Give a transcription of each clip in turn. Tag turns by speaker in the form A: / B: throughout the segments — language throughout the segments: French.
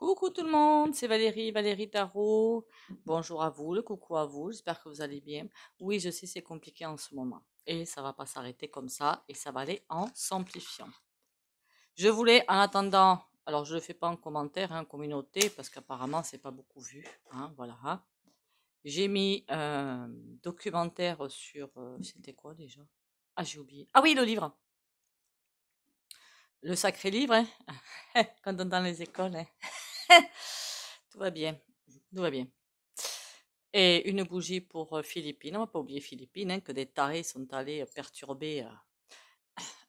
A: Coucou tout le monde, c'est Valérie Tarot. Bonjour à vous, le coucou à vous, j'espère que vous allez bien. Oui, je sais, c'est compliqué en ce moment. Et ça va pas s'arrêter comme ça, et ça va aller en s'amplifiant. Je voulais, en attendant, alors je le fais pas en commentaire, hein, communauté, parce qu'apparemment c'est pas beaucoup vu, hein, voilà. Hein. J'ai mis un documentaire sur, c'était quoi déjà? Ah, j'ai oublié. Ah oui, le livre. Le sacré livre, hein, quand on est dans les écoles, hein. Tout va bien, tout va bien. Et une bougie pour Philippines. On va pas oublier Philippines, hein, que des tarés sont allés perturber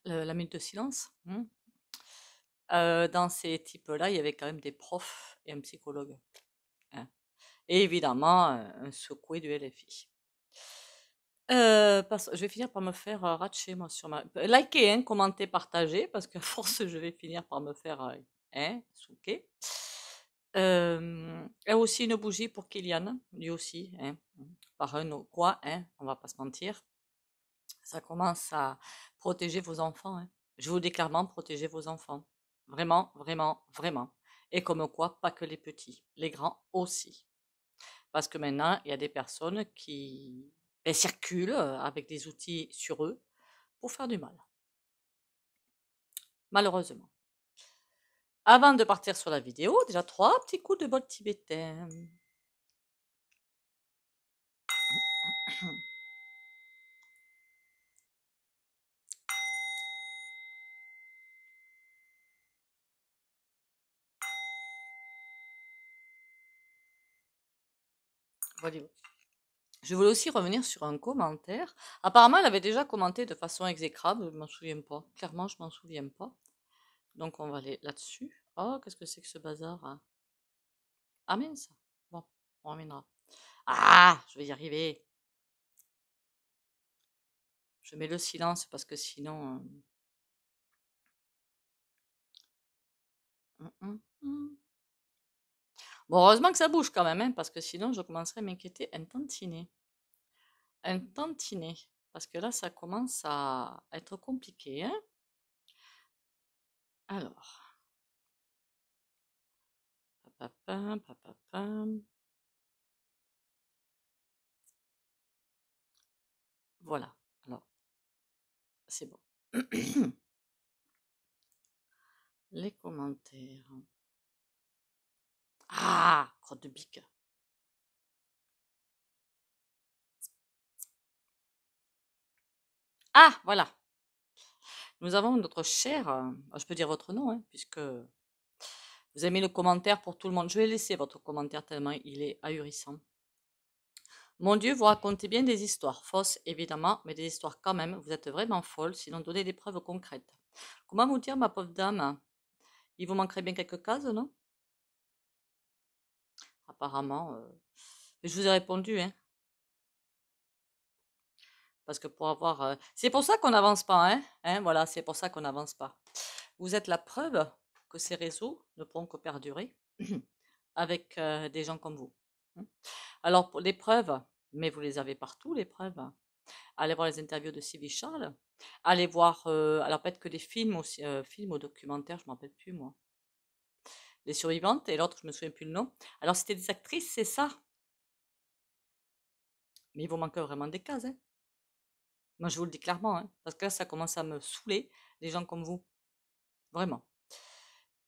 A: la minute de silence. Hein. Dans ces types-là, il y avait quand même des profs et un psychologue. Hein. Et évidemment, un secoué du LFI. Je vais finir par me faire ratcher, moi, sur ma... Likez, hein, commentez, partagez, parce qu'à force, je vais finir par me faire hein, souquer. Et aussi une bougie pour Kylian, lui aussi, hein, par un ou quoi, hein, on va pas se mentir. Ça commence à protéger vos enfants, hein. Je vous dis clairement, protégez vos enfants. Vraiment, vraiment, vraiment. Et comme quoi, pas que les petits, les grands aussi. Parce que maintenant, il y a des personnes qui circulent avec des outils sur eux pour faire du mal. Malheureusement. Avant de partir sur la vidéo, déjà 3 petits coups de bol tibétain. Voilà. Je voulais aussi revenir sur un commentaire. Apparemment, elle avait déjà commenté de façon exécrable, je m'en souviens pas. Clairement, je m'en souviens pas. Donc, on va aller là-dessus. Oh, qu'est-ce que c'est que ce bazar? Hein. Ah mince. Bon, on reviendra. Ah, je vais y arriver. Je mets le silence parce que sinon... Bon, heureusement que ça bouge quand même, hein, parce que sinon, je commencerai à m'inquiéter un tantinet. Un tantinet. Parce que là, ça commence à être compliqué, hein. Alors... Papapam, papapam. Voilà. Alors, c'est bon. Les commentaires. Ah, crotte de bique. Ah, voilà. Nous avons notre cher, je peux dire votre nom, hein, puisque vous avez mis le commentaire pour tout le monde. Je vais laisser votre commentaire tellement il est ahurissant. Mon Dieu, vous racontez bien des histoires, fausses évidemment, mais des histoires quand même. Vous êtes vraiment folle, sinon donnez des preuves concrètes. Comment vous dire, ma pauvre dame? Il vous manquerait bien quelques cases, non? Apparemment, je vous ai répondu, hein. Parce que pour avoir... C'est pour ça qu'on n'avance pas, hein, hein, voilà, c'est pour ça qu'on n'avance pas. Vous êtes la preuve que ces réseaux ne pourront que perdurer avec des gens comme vous. Hein. Alors, pour les preuves, mais vous les avez partout, les preuves. Allez voir les interviews de Sylvie Charles. Allez voir, alors peut-être que des films aussi, films ou documentaires, je ne m'en rappelle plus, moi. Les survivantes, et l'autre, je me souviens plus le nom. Alors, c'était des actrices, c'est ça. Mais il vous manque vraiment des cases, hein. Moi, je vous le dis clairement, hein, parce que là, ça commence à me saouler, les gens comme vous. Vraiment.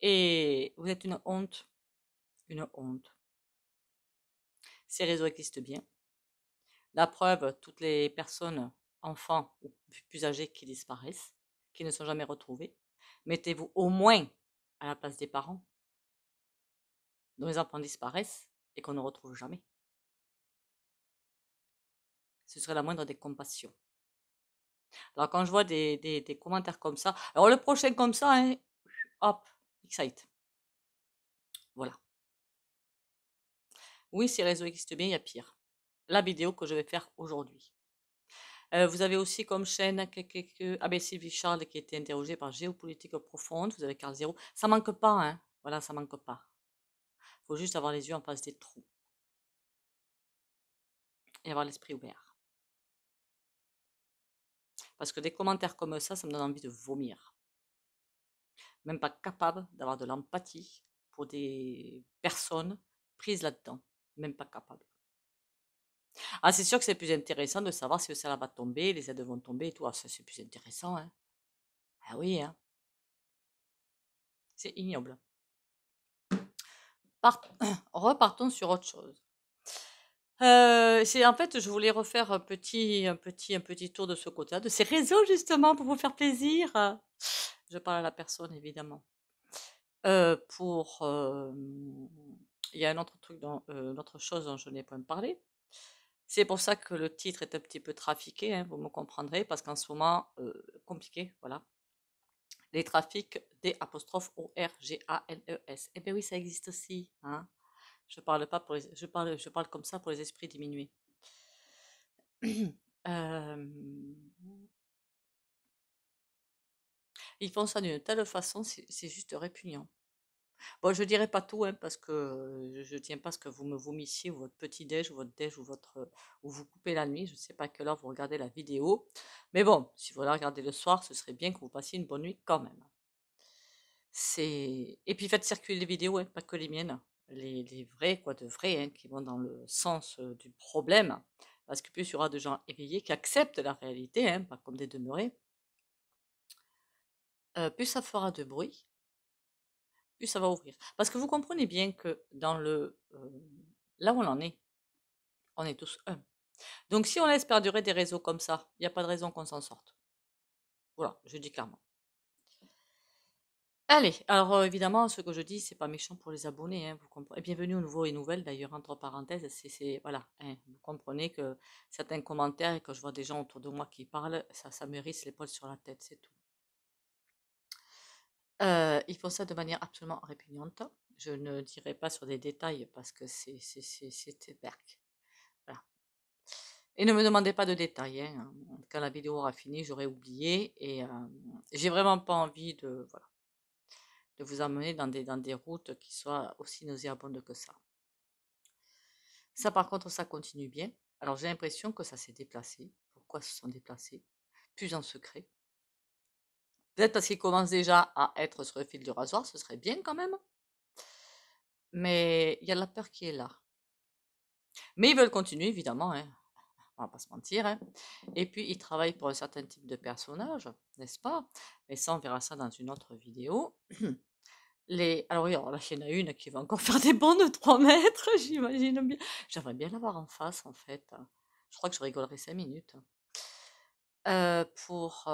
A: Et vous êtes une honte. Une honte. Ces réseaux existent bien. La preuve, toutes les personnes, enfants ou plus âgés qui disparaissent, qui ne sont jamais retrouvés, mettez-vous au moins à la place des parents dont les enfants disparaissent et qu'on ne retrouve jamais. Ce serait la moindre des compassions. Alors quand je vois des commentaires comme ça, alors le prochain comme ça, hein, hop, excite. Voilà. Oui, ces réseaux existent bien, il y a pire. La vidéo que je vais faire aujourd'hui. Vous avez aussi comme chaîne ABC Charles qui a été interrogé par Géopolitique Profonde. Vous avez Carl Zero. Ça manque pas, hein. Voilà, ça manque pas. Faut juste avoir les yeux en face des trous et avoir l'esprit ouvert. Parce que des commentaires comme ça me donne envie de vomir. Même pas capable d'avoir de l'empathie pour des personnes prises là-dedans, même pas capables. Ah, c'est sûr que c'est plus intéressant de savoir si le salaire va tomber, les aides vont tomber et tout. Ah, ça, c'est plus intéressant, hein. Ah oui, hein. C'est ignoble. Repartons sur autre chose. En fait, je voulais refaire un petit tour de ce côté-là, de ces réseaux justement pour vous faire plaisir. Je parle à la personne évidemment. Il y a un autre truc, une autre chose dont je n'ai pas parlé. C'est pour ça que le titre est un petit peu trafiqué, hein, vous me comprendrez, parce qu'en ce moment, compliqué, voilà. Les trafics D''ORGANES. Eh bien oui, ça existe aussi, hein. Je parle pas pour je parle comme ça pour les esprits diminués. Euh, Ils font ça d'une telle façon, c'est juste répugnant. Bon, je dirais pas tout, hein, parce que je tiens pas à ce que vous me vomissiez ou votre petit déj ou votre déj ou vous coupez la nuit. Je ne sais pas à quelle heure vous regardez la vidéo, mais bon, si vous la regardez le soir, ce serait bien que vous passiez une bonne nuit quand même. Et puis faites circuler les vidéos, hein, pas que les miennes, les vrais, quoi, de vrais, hein, qui vont dans le sens du problème, parce que plus il y aura de gens éveillés qui acceptent la réalité, hein, pas comme des demeurés, plus ça fera de bruit, plus ça va ouvrir. Parce que vous comprenez bien que là où on en est, on est tous un. Donc si on laisse perdurer des réseaux comme ça, il n'y a pas de raison qu'on s'en sorte. Voilà, je dis clairement. Allez, alors évidemment, ce que je dis, c'est pas méchant pour les abonnés, hein, vous comprenez. Bienvenue aux nouveaux et nouvelles, d'ailleurs, entre parenthèses, voilà, hein, vous comprenez que certains commentaires et que je vois des gens autour de moi qui parlent, ça me hérisse les poils sur la tête, c'est tout. Ils font ça de manière absolument répugnante. Je ne dirai pas sur des détails parce que c'est berk. Voilà. Et ne me demandez pas de détails, hein. Quand la vidéo aura fini, j'aurai oublié et j'ai vraiment pas envie de, voilà, de vous emmener dans des routes qui soient aussi nauséabondes que ça. Ça, par contre, ça continue bien. Alors, j'ai l'impression que ça s'est déplacé. Pourquoi se sont déplacés? Plus en secret. Peut-être parce qu'ils commencent déjà à être sur le fil du rasoir, ce serait bien quand même. Mais il y a la peur qui est là. Mais ils veulent continuer, évidemment, hein. On va pas se mentir, hein. Et puis, ils travaillent pour un certain type de personnage, n'est-ce pas? Mais ça, on verra ça dans une autre vidéo. Alors oui, alors là, il y en a une qui va encore faire des bonds de 3 mètres, j'imagine bien. J'aimerais bien l'avoir en face, en fait. Je crois que je rigolerai 5 minutes. Pour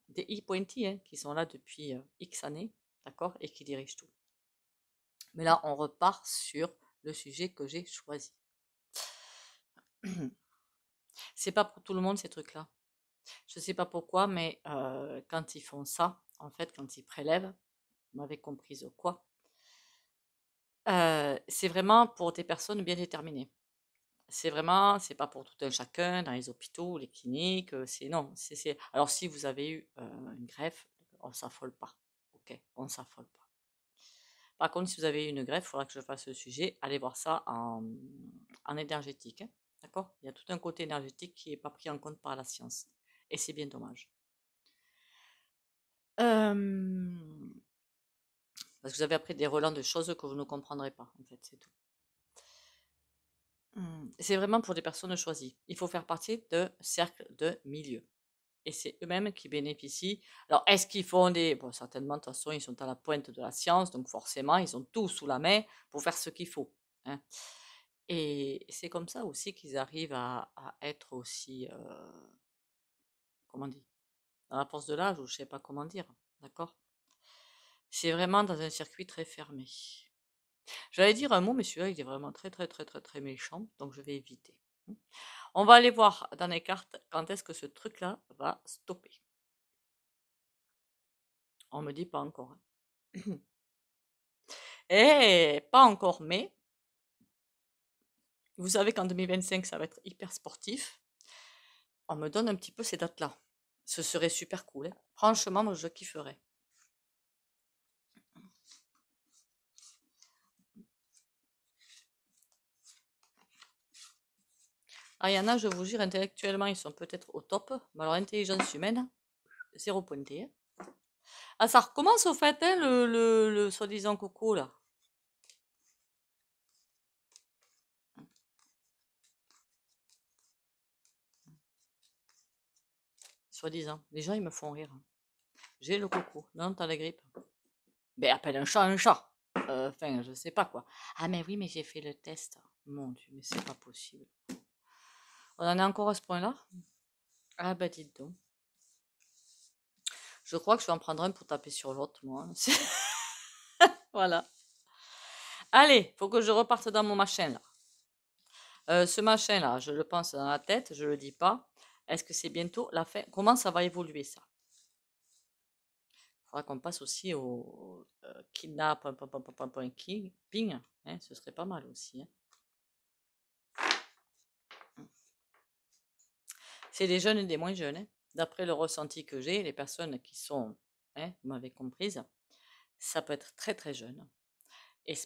A: des e-pointy, hein, qui sont là depuis X années, d'accord, et qui dirigent tout. Mais là, on repart sur le sujet que j'ai choisi. C'est pas pour tout le monde ces trucs-là. Je sais pas pourquoi, mais quand ils font ça, en fait, quand ils prélèvent, vous m'avez comprise quoi, c'est vraiment pour des personnes bien déterminées. C'est pas pour tout un chacun dans les hôpitaux, les cliniques, non, alors si vous avez eu une greffe, on s'affole pas, ok, on s'affole pas. Par contre, si vous avez eu une greffe, il faudra que je fasse le sujet, allez voir ça en énergétique, hein, d'accord? Il y a tout un côté énergétique qui n'est pas pris en compte par la science, et c'est bien dommage. Parce que vous avez appris des relents de choses que vous ne comprendrez pas, en fait, c'est tout. C'est vraiment pour des personnes choisies. Il faut faire partie de cercles de milieu. Et c'est eux-mêmes qui bénéficient. Alors, est-ce qu'ils font des... Bon, certainement, de toute façon, ils sont à la pointe de la science, donc forcément, ils ont tout sous la main pour faire ce qu'il faut, hein. Et c'est comme ça aussi qu'ils arrivent à être aussi... comment dire? Dans la force de l'âge, ou je sais pas comment dire, d'accord? C'est vraiment dans un circuit très fermé. J'allais dire un mot, mais celui-là, il est vraiment très, très, très, très, très méchant, donc je vais éviter. On va aller voir dans les cartes quand est-ce que ce truc-là va stopper. On me dit pas encore, hein. Eh, pas encore, mais vous savez qu'en 2025, ça va être hyper sportif. On me donne un petit peu ces dates-là. Ce serait super cool, hein. Franchement, moi, je kifferais. Ah, il y en a, je vous jure, intellectuellement, ils sont peut-être au top. Mais alors, intelligence humaine, 0 pointé, hein. Ah, ça recommence au fait, hein, le soi-disant coco, là. soi-disant. Les gens, ils me font rire. J'ai le coco. Non, t'as la grippe. Ben, appelle un chat un chat. Enfin, je sais pas quoi. Ah, mais oui, mais j'ai fait le test. Mon Dieu, mais c'est pas possible. On en est encore à ce point-là? Ah, bah, dites donc. Je crois que je vais en prendre un pour taper sur l'autre, moi. Voilà. Allez, faut que je reparte dans mon machin, là. Ce machin-là, je le pense dans la tête, je le dis pas. Est-ce que c'est bientôt la fin? Comment ça va évoluer, ça? Il faudra qu'on passe aussi au kidnap, ping, hein, ce serait pas mal aussi. Hein. C'est des jeunes et des moins jeunes. Hein. D'après le ressenti que j'ai, les personnes qui sont, hein, vous m'avez comprise, ça peut être très très jeune.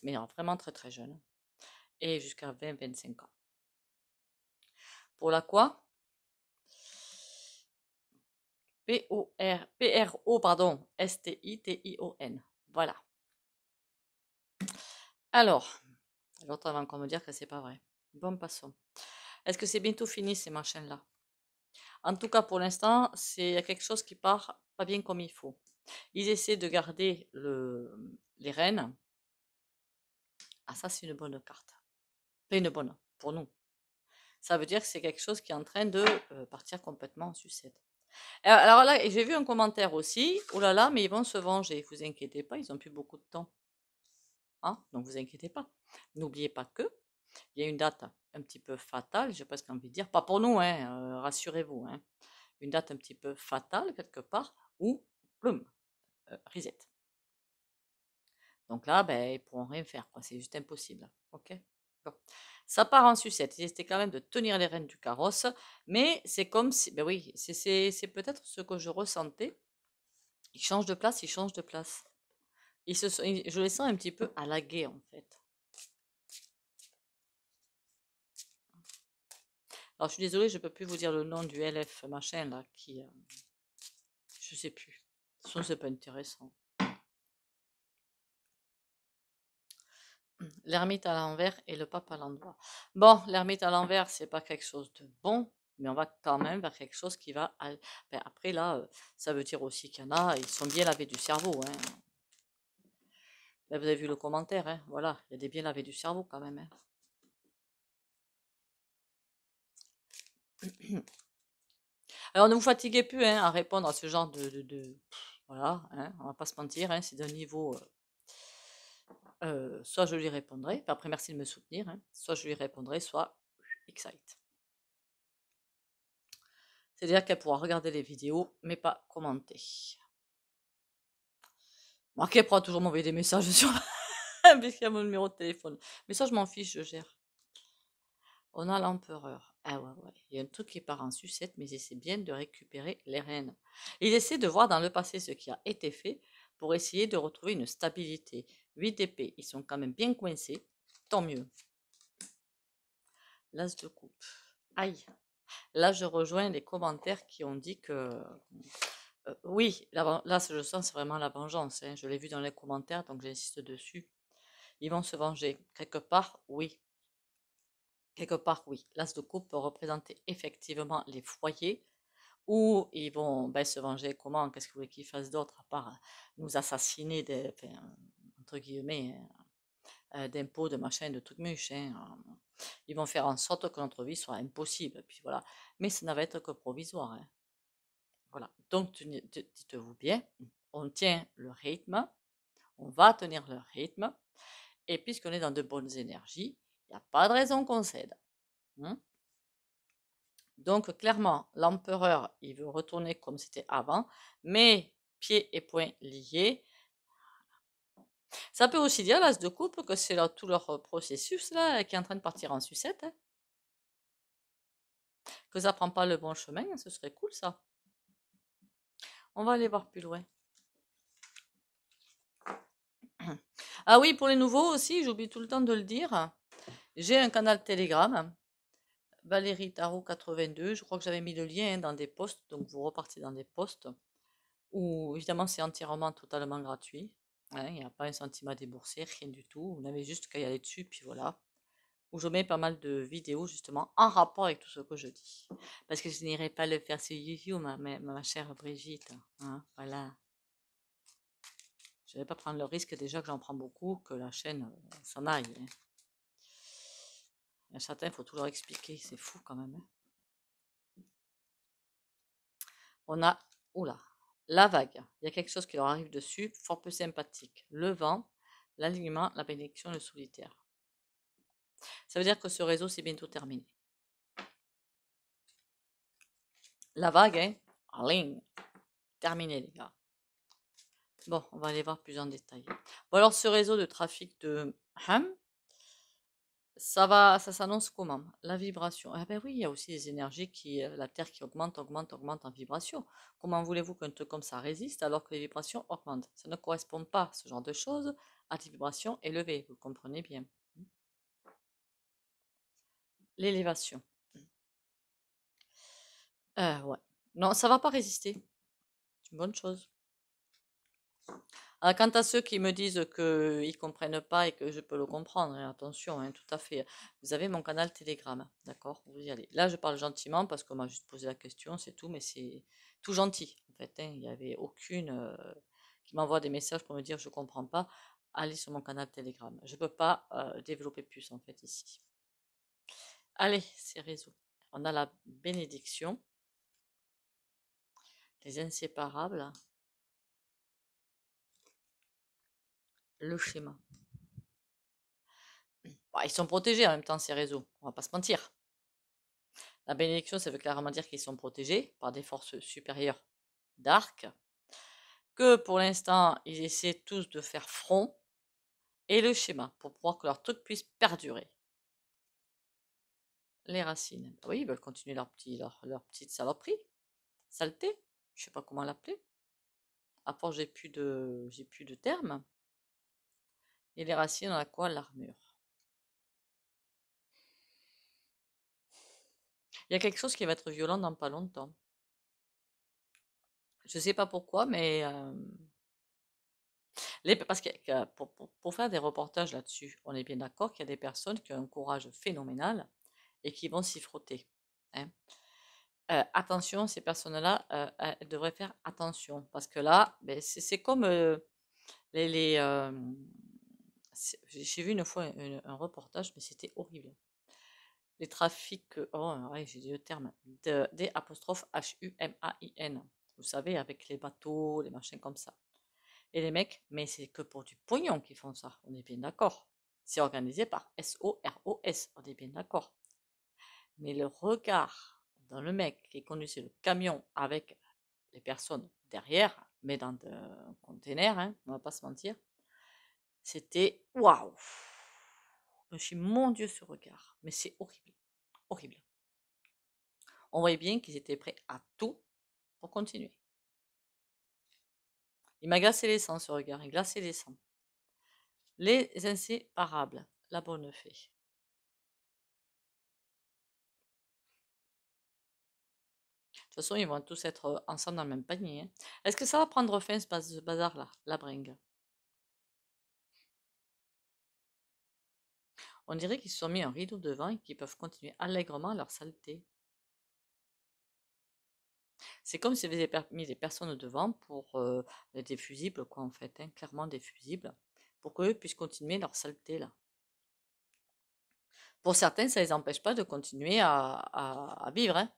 A: Mais alors, vraiment très très jeune. Et jusqu'à 20-25 ans. Pour la quoi? P-R-O, pardon, S-T-I-T-I-O-N. Voilà. Alors, l'autre va encore me dire que c'est pas vrai. Bon, passons. Est-ce que c'est bientôt fini ces machins-là? En tout cas, pour l'instant, c'est quelque chose qui part pas bien comme il faut. Ils essaient de garder les rênes. Ah, ça, c'est une bonne carte. Pas une bonne, pour nous. Ça veut dire que c'est quelque chose qui est en train de partir complètement en sucette. Alors là, j'ai vu un commentaire aussi. Oh là là, mais ils vont se venger. Vous inquiétez pas, ils n'ont plus beaucoup de temps. Hein, donc vous inquiétez pas. N'oubliez pas que il y a une date un petit peu fatale, j'ai presque envie de dire, pas pour nous, hein, rassurez-vous, hein, une date un petit peu fatale quelque part, où, plum, reset. Donc là, ben, ils pourront rien faire, quoi, c'est juste impossible, ok? Bon. Ça part en sucette, ils essaient quand même de tenir les rênes du carrosse, mais c'est comme si, ben oui, c'est peut-être ce que je ressentais, ils changent de place, ils changent de place. Je les sens un petit peu à la guet, en fait. Alors, je suis désolée, je ne peux plus vous dire le nom du LF machin, là, qui... je sais plus. De toute façon, c'est pas intéressant. L'ermite à l'envers et le pape à l'endroit. Bon, l'ermite à l'envers, c'est pas quelque chose de bon, mais on va quand même vers quelque chose qui va... Ben, après, là, ça veut dire aussi qu'il y en a, ils sont bien lavés du cerveau. Hein. Là, vous avez vu le commentaire, hein. Voilà, il y a des bien lavés du cerveau quand même. Hein. Alors, ne vous fatiguez plus hein, à répondre à ce genre voilà, hein, on va pas se mentir, hein, c'est d'un niveau... soit je lui répondrai, puis après merci de me soutenir, hein, soit je lui répondrai, soit excite. C'est-à-dire qu'elle pourra regarder les vidéos, mais pas commenter. Bon, qu'elle pourra toujours m'envoyer des messages sur puisqu'il y a mon numéro de téléphone. Mais ça, je m'en fiche, je gère. On a l'empereur. Ah ouais, ouais. Il y a un truc qui part en sucette, mais ils essaient bien de récupérer les rênes. Ils essaient de voir dans le passé ce qui a été fait pour essayer de retrouver une stabilité. 8 d'épée, ils sont quand même bien coincés. Tant mieux. L'as de coupe. Aïe. Là, je rejoins les commentaires qui ont dit que oui, là, je sens c'est vraiment la vengeance. Hein. Je l'ai vu dans les commentaires, donc j'insiste dessus. Ils vont se venger. Quelque part, oui. Quelque part, oui. L'as de coupe peut représenter effectivement les foyers où ils vont se venger. Comment? Qu'est-ce que vous voulez qu'ils fassent d'autre à part nous assassiner entre guillemets d'impôts, de machin, de trucs muches. Hein. Ils vont faire en sorte que notre vie soit impossible. Puis voilà. Mais ça ne va être que provisoire. Hein. Voilà. Donc, dites-vous bien, on tient le rythme, on va tenir le rythme, et puisqu'on est dans de bonnes énergies, il n'y a pas de raison qu'on cède. Hein. Donc, clairement, l'empereur, il veut retourner comme c'était avant, mais pieds et poings liés. Ça peut aussi dire, l'as de coupe, que c'est tout leur processus là, qui est en train de partir en sucette. Hein. Que ça prend pas le bon chemin, ce serait cool ça. On va aller voir plus loin. Ah oui, pour les nouveaux aussi, j'oublie tout le temps de le dire. J'ai un canal Telegram, Valérie Tarot 82. Je crois que j'avais mis le lien dans des posts, donc vous repartez dans des posts où évidemment c'est entièrement, totalement gratuit. Hein, il n'y a pas un centime à débourser, rien du tout. Vous n'avez juste qu'à y aller dessus, puis voilà. où je mets pas mal de vidéos justement en rapport avec tout ce que je dis. Parce que je n'irai pas le faire sur YouTube, ma chère Brigitte. Hein, voilà. Je ne vais pas prendre le risque déjà que j'en prends beaucoup, que la chaîne s'en aille. Hein. Il y a certains, il faut tout leur expliquer. C'est fou quand même. Hein. On a, oula, la vague. Il y a quelque chose qui leur arrive dessus, fort peu sympathique. Le vent, l'alignement, la bénédiction, le solitaire. Ça veut dire que ce réseau, c'est bientôt terminé. La vague, hein, en ligne. Terminé, les gars. Bon, on va aller voir plus en détail. Bon, alors, ce réseau de trafic de Ham, ça s'annonce comment? La vibration. Ah ben oui, il y a aussi des énergies la Terre qui augmente en vibration. Comment voulez-vous qu'un truc comme ça résiste alors que les vibrations augmentent? Ça ne correspond pas, ce genre de choses, à des vibrations élevées, vous comprenez bien. L'élévation. Ouais. Non, ça va pas résister. C'est une bonne chose. Alors, quant à ceux qui me disent qu'ils ne comprennent pas et que je peux le comprendre, hein, attention, hein, tout à fait. Vous avez mon canal Telegram, d'accord? Vous y allez. Là, je parle gentiment parce qu'on m'a juste posé la question, c'est tout, mais c'est tout gentil, en fait. Hein. Il n'y avait aucune qui m'envoie des messages pour me dire je ne comprends pas. Allez sur mon canal Telegram. Je ne peux pas développer plus, en fait, ici. Allez, ces réseaux. On a la bénédiction, les inséparables, le schéma. Bah, ils sont protégés en même temps, ces réseaux, on va pas se mentir. La bénédiction, ça veut clairement dire qu'ils sont protégés par des forces supérieures d'arc, que pour l'instant, ils essaient tous de faire front, et le schéma, pour pouvoir que leur truc puisse perdurer. Les racines, oui, ils veulent continuer leur petite saloperie, saleté, je sais pas comment l'appeler. À part j'ai plus de termes. Et les racines, on a quoi? L'armure. Il y a quelque chose qui va être violent dans pas longtemps. Je sais pas pourquoi, mais parce que pour faire des reportages là-dessus, on est bien d'accord qu'il y a des personnes qui ont un courage phénoménal et qui vont s'y frotter. Hein. Attention, ces personnes-là, elles devraient faire attention parce que là, ben, c'est comme les j'ai vu une fois un reportage, mais c'était horrible. Les trafics, oh ouais, j'ai dit le terme, des apostrophes Humain. Vous savez, avec les bateaux, les machins comme ça. Et les mecs, mais c'est que pour du pognon qu'ils font ça, on est bien d'accord. C'est organisé par SOROS, on est bien d'accord. Mais le regard dans le mec qui conduisait le camion avec les personnes derrière, mais dans un container, hein, on va pas se mentir, c'était waouh! Je me suis mon Dieu ce regard, mais c'est horrible, horrible. On voyait bien qu'ils étaient prêts à tout pour continuer. Il m'a glacé les sangs ce regard, il glaçait les sangs. Les inséparables, la bonne fée. De toute façon, ils vont tous être ensemble dans le même panier. Hein. Est-ce que ça va prendre fin ce bazar-là, la bringue? On dirait qu'ils se sont mis un rideau devant et qu'ils peuvent continuer allègrement leur saleté. C'est comme s'ils avaient mis des personnes devant pour des fusibles, quoi, en fait, hein, clairement des fusibles, pour qu'eux puissent continuer leur saleté, là. Pour certains, ça ne les empêche pas de continuer à vivre, hein,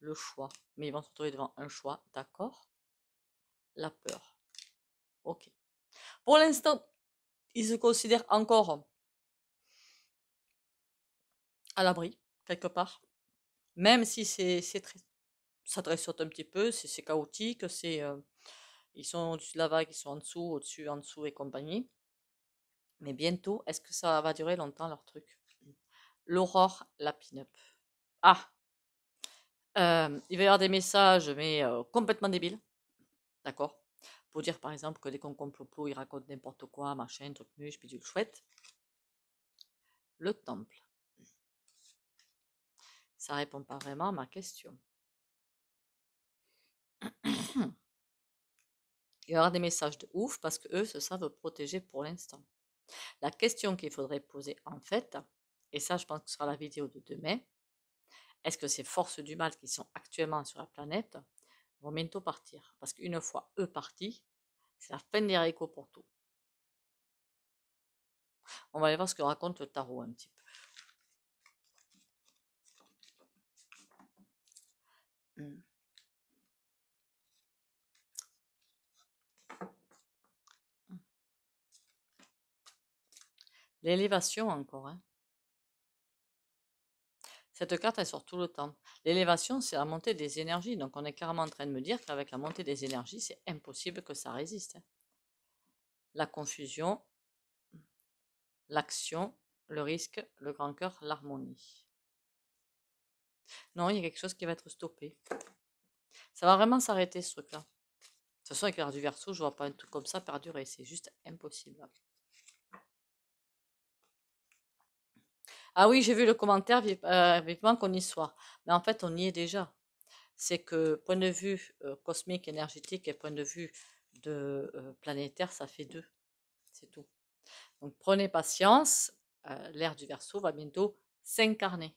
A: le choix. Mais ils vont se retrouver devant un choix, d'accord? La peur. Ok. Pour l'instant, ils se considèrent encore à l'abri, quelque part. Même si c'est très, ça tressaute un petit peu, c'est chaotique, ils sont au-dessus de la vague, ils sont en dessous, au-dessus, en dessous et compagnie. Mais bientôt, est-ce que ça va durer longtemps leur truc? L'aurore, la pin-up. Ah, il va y avoir des messages, mais complètement débiles, d'accord? Pour dire par exemple que les concombres plopo, ils racontent n'importe quoi, machin, truc muche, bidule chouette. Le temple. Ça répond pas vraiment à ma question. Il y aura des messages de ouf parce que eux se savent protéger pour l'instant. La question qu'il faudrait poser en fait, et ça je pense que ce sera la vidéo de demain, est-ce que ces forces du mal qui sont actuellement sur la planète vont bientôt partir? Parce qu'une fois eux partis, c'est la fin des haricots pour tout. On va aller voir ce que raconte le tarot un petit peu. L'élévation encore, hein. Cette carte, elle sort tout le temps. L'élévation, c'est la montée des énergies. Donc, on est carrément en train de me dire qu'avec la montée des énergies, c'est impossible que ça résiste, hein. La confusion, l'action, le risque, le grand cœur, l'harmonie. Non, il y a quelque chose qui va être stoppé. Ça va vraiment s'arrêter, ce truc-là. De toute façon, avec l'art du Verseau, je vois pas un truc comme ça perdurer. C'est juste impossible. Ah oui, j'ai vu le commentaire, vivement qu'on y soit. Mais en fait, on y est déjà. C'est que point de vue cosmique, énergétique et point de vue de planétaire, ça fait deux. C'est tout. Donc prenez patience, l'ère du Verseau va bientôt s'incarner.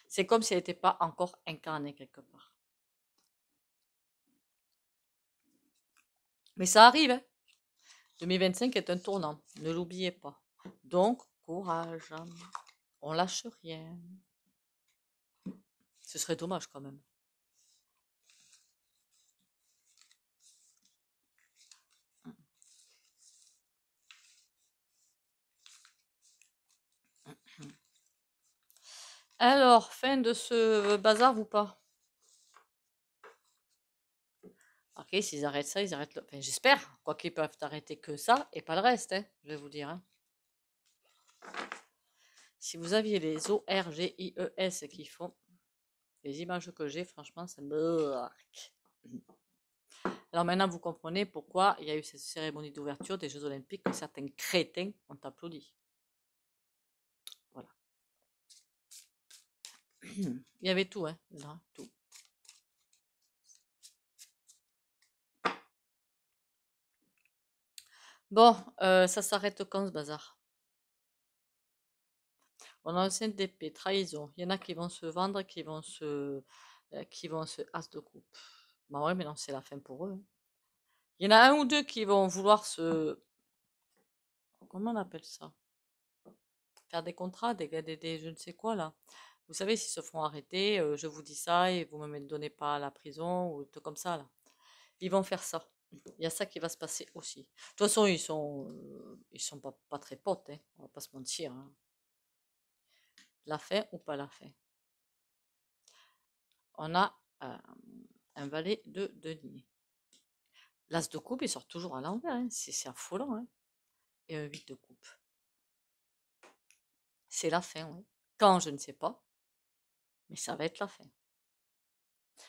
A: C'est comme si elle n'était pas encore incarnée quelque part. Mais ça arrive, hein. 2025 est un tournant, ne l'oubliez pas. Donc, courage, on lâche rien. Ce serait dommage quand même. Alors, fin de ce bazar ou pas? Ok, s'ils arrêtent ça, ils arrêtent le... Enfin, j'espère, quoi qu'ils peuvent arrêter que ça et pas le reste, hein, je vais vous dire, hein. Si vous aviez les ORGIES qui font les images que j'ai, franchement, ça me... Alors maintenant, vous comprenez pourquoi il y a eu cette cérémonie d'ouverture des Jeux Olympiques que certains crétins ont applaudi. Voilà. Il y avait tout, hein, là, tout. Bon, ça s'arrête quand ce bazar? On a un 5 d'épée, trahison. Il y en a qui vont se vendre, qui vont se as de coupe. Bah ouais, mais non, c'est la fin pour eux, hein. Il y en a un ou deux qui vont vouloir se... Comment on appelle ça? Faire des contrats, des je ne sais quoi là. Vous savez, s'ils se font arrêter, je vous dis ça et vous ne me donnez pas à la prison ou tout comme ça là. Ils vont faire ça. Il y a ça qui va se passer aussi. De toute façon, ils sont pas très potes, hein, on va pas se mentir, hein. La fin ou pas la fin. On a un valet de denier. L'as de coupe, il sort toujours à l'envers, hein. C'est affolant, hein. Et un 8 de coupe. C'est la fin, oui. Quand, je ne sais pas, mais ça va être la fin.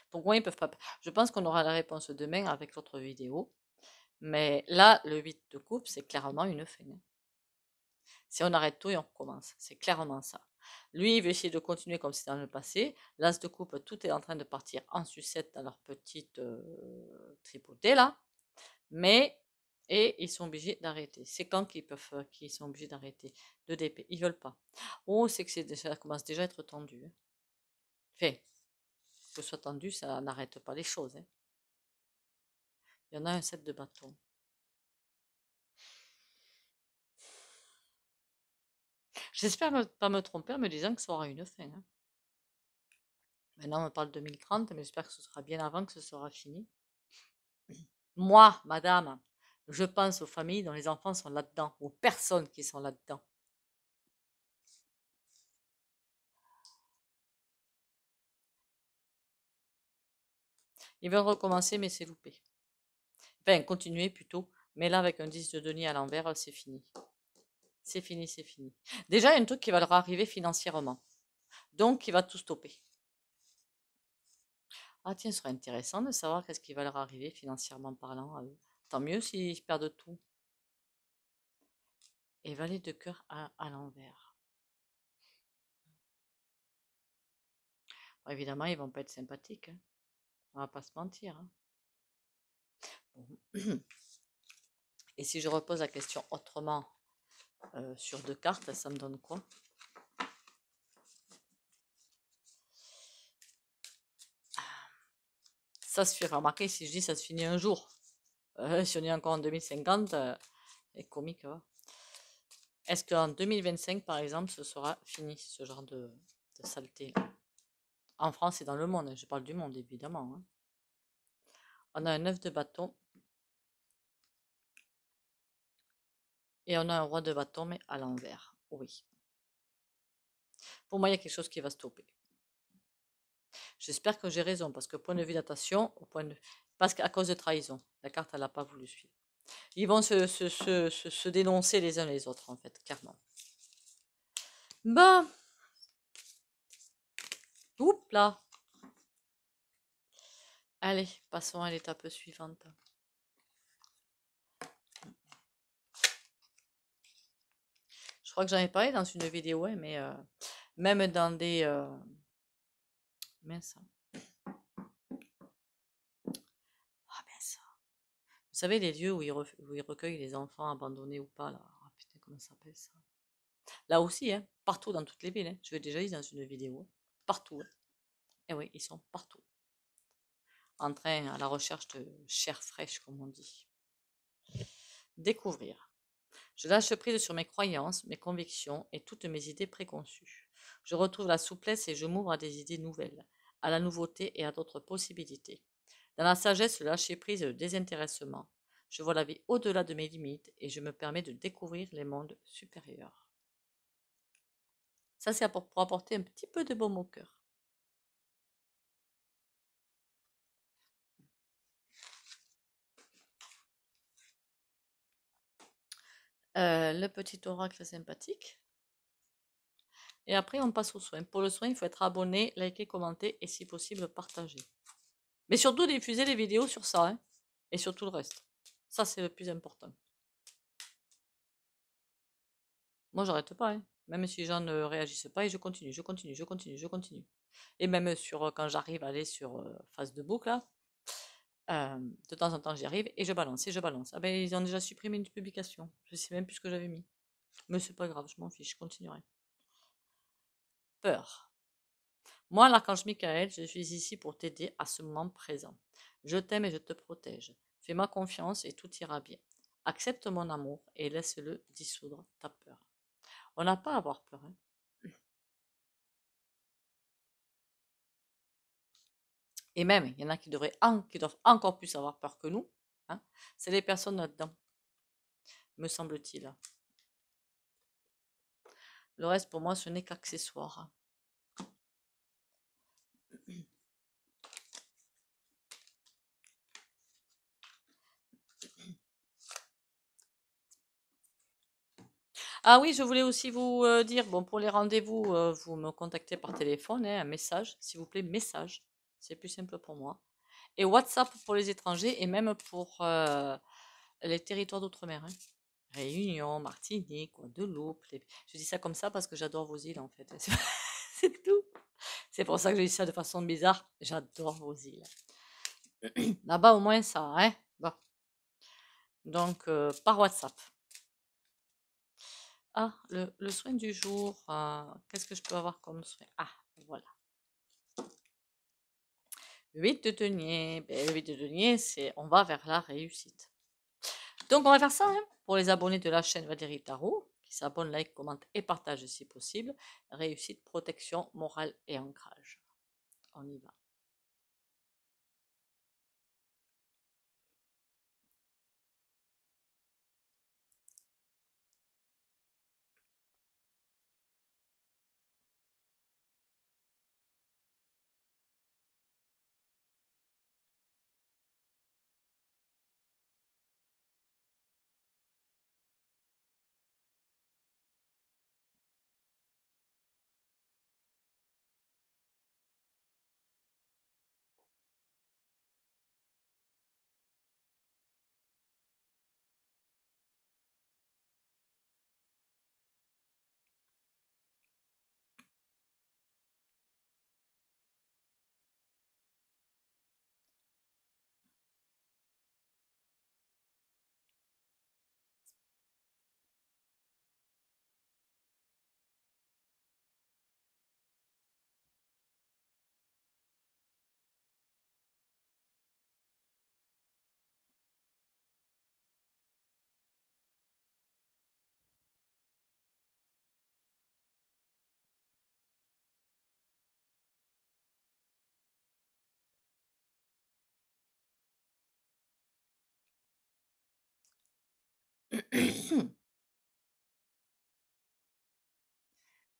A: Pourquoi ils peuvent pas... Je pense qu'on aura la réponse demain avec l'autre vidéo. Mais là, le 8 de coupe, c'est clairement une fin, hein. Si on arrête tout et on recommence, c'est clairement ça. Lui, il veut essayer de continuer comme c'était dans le passé. L'as de coupe, tout est en train de partir en sucette dans leur petite tripotée là. Mais, et ils sont obligés d'arrêter. C'est quand qu'ils sont obligés d'arrêter? De d'épée. Ils veulent pas. Oh, c'est que ça commence déjà à être tendu, hein. Enfin, que ce soit tendu, ça n'arrête pas les choses, hein. Il y en a un 7 de bâton. J'espère pas me tromper en me disant que ça aura une fin, hein. Maintenant, on parle 2030, mais j'espère que ce sera bien avant que ce sera fini. Moi, madame, je pense aux familles dont les enfants sont là-dedans, aux personnes qui sont là-dedans. Ils veulent recommencer, mais c'est loupé. Enfin, continuer plutôt. Mais là, avec un 10 de denier à l'envers, c'est fini. C'est fini, c'est fini. Déjà, il y a un truc qui va leur arriver financièrement. Donc, il va tout stopper. Ah tiens, ce serait intéressant de savoir qu'est-ce qui va leur arriver financièrement parlant à eux. Tant mieux s'ils perdent tout. Et valet de cœur à l'envers. Bon, évidemment, ils vont pas être sympathiques, hein. On va pas se mentir, hein. Bon. Et si je repose la question autrement, sur 2 cartes, ça me donne quoi? Ça se fait remarquer si je dis ça se finit un jour. Si on est encore en 2050, c'est comique, hein. Est-ce qu'en 2025, par exemple, ce sera fini, ce genre de saleté? En France et dans le monde, je parle du monde, évidemment, hein. On a un 9 de bâton et on a un roi de bâton, mais à l'envers. Oui. Pour moi, il y a quelque chose qui va stopper. J'espère que j'ai raison, parce que point de vue datation, parce qu'à cause de trahison, la carte, elle n'a pas voulu suivre. Ils vont se dénoncer les uns les autres, en fait, clairement. Bah, oups là. Allez, passons à l'étape suivante. Je crois que j'en ai parlé dans une vidéo, hein, mais même dans des... mince. Ah mince. Vous savez, les lieux où ils recueillent les enfants abandonnés ou pas, là. Ah putain, comment ça s'appelle ça? Là aussi, hein, partout dans toutes les villes, hein. Je l'ai déjà dit dans une vidéo. Partout, hein. Et oui, ils sont partout. En train, à la recherche de chair fraîche, comme on dit. Découvrir. Je lâche prise sur mes croyances, mes convictions et toutes mes idées préconçues. Je retrouve la souplesse et je m'ouvre à des idées nouvelles, à la nouveauté et à d'autres possibilités. Dans la sagesse, le lâcher prise et le désintéressement, je vois la vie au-delà de mes limites et je me permets de découvrir les mondes supérieurs. Ça, c'est pour apporter un petit peu de baume au cœur. Le petit oracle sympathique. Et après, on passe aux soins. Pour le soin, il faut être abonné, liker, commenter et si possible, partager. Mais surtout, diffuser les vidéos sur ça, hein, et sur tout le reste. Ça, c'est le plus important. Moi, j'arrête pas, hein. Même si les gens ne réagissent pas, et je continue, je continue, je continue, je continue. Et même sur quand j'arrive à aller sur phase de boucle, là, de temps en temps, j'y arrive et je balance, et je balance. Ah ben, ils ont déjà supprimé une publication. Je sais même plus ce que j'avais mis. Mais c'est pas grave, je m'en fiche, je continuerai. Peur. Moi, l'archange Michael, je suis ici pour t'aider à ce moment présent. Je t'aime et je te protège. Fais-moi confiance et tout ira bien. Accepte mon amour et laisse-le dissoudre ta peur. On n'a pas à avoir peur, hein. Et même, il y en a qui doivent encore plus avoir peur que nous, hein. C'est les personnes là-dedans, me semble-t-il. Le reste, pour moi, ce n'est qu'accessoire. Ah oui, je voulais aussi vous dire, bon, pour les rendez-vous, vous me contactez par téléphone, hein, un message, s'il vous plaît, message. C'est plus simple pour moi. Et WhatsApp pour les étrangers et même pour les territoires d'outre-mer, hein. Réunion, Martinique, Guadeloupe. Je dis ça comme ça parce que j'adore vos îles, en fait. C'est tout. C'est pour ça que je dis ça de façon bizarre. J'adore vos îles. Là-bas, au moins, ça, hein. Bon. Donc, par WhatsApp. Ah, le soin du jour. Qu'est-ce que je peux avoir comme soin? Ah, voilà. 8 de denier. Ben, le 8 de denier, c'est on va vers la réussite. Donc, on va faire ça, hein, pour les abonnés de la chaîne Valérie Tarot, qui s'abonnent, like, commentent et partagent si possible. Réussite, protection, morale et ancrage. On y va.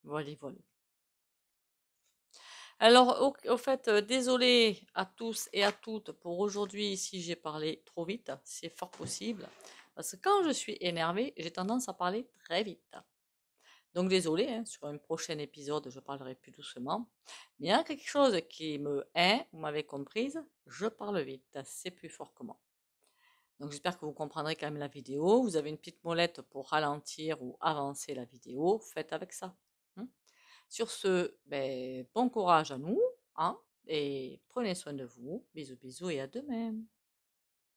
A: Voilà, voilà. Alors, au fait, désolé à tous et à toutes pour aujourd'hui si j'ai parlé trop vite, c'est fort possible. Parce que quand je suis énervée, j'ai tendance à parler très vite. Donc désolé, hein, sur un prochain épisode, je parlerai plus doucement. Mais il y a quelque chose qui me hait, vous m'avez comprise, je parle vite, c'est plus fort que moi. Donc j'espère que vous comprendrez quand même la vidéo. Vous avez une petite molette pour ralentir ou avancer la vidéo, faites avec ça. Hein. Sur ce, ben, bon courage à nous, hein, et prenez soin de vous. Bisous bisous et à demain.